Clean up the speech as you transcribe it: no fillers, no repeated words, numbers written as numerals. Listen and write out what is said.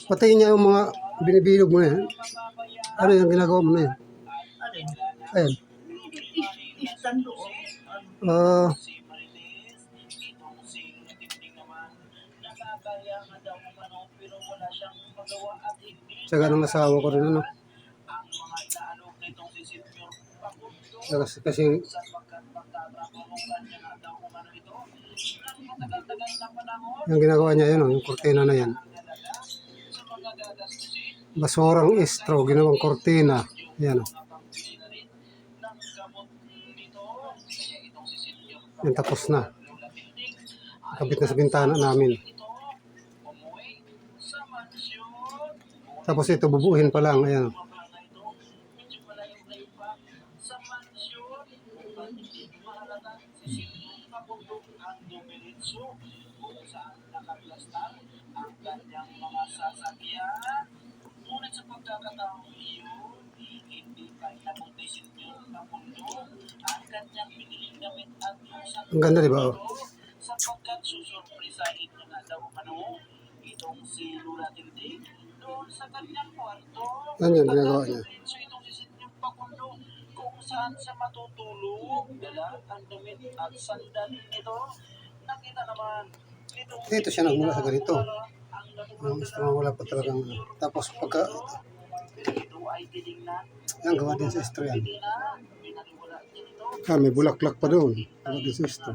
Patayin niya yung mga binibilog mo na yan. Ano yung ginagawa mo na yan? Ayan. Istan doon. Tsaga ng asawa ko rin, ano. Kasi yung ginagawa niya yun, yung kortina na yan. Basurang estro, ginawang kortina. Yan. Yan, tapos na. Nakabit na sa bintana namin. Tapos ito, bubuuhin pa lang. Ayan. Ang ganda, di ba? Oh. Sapagkat susurprisahin niya na daw itong si Lula Tindig doon sa kanyang kwarto. Ano yung ginagawa niya? So itong si Sinyong Pakundo kung saan siya matutulog, dala ang damit at sandal nito. Nakita naman Dito siya nagmula sa ganito. Wala pa talagang ano. Tapos pagka ito ay tinignan. yan, gawa din sa estro yan. May bulaklak pa doon. Gawa din sa estro.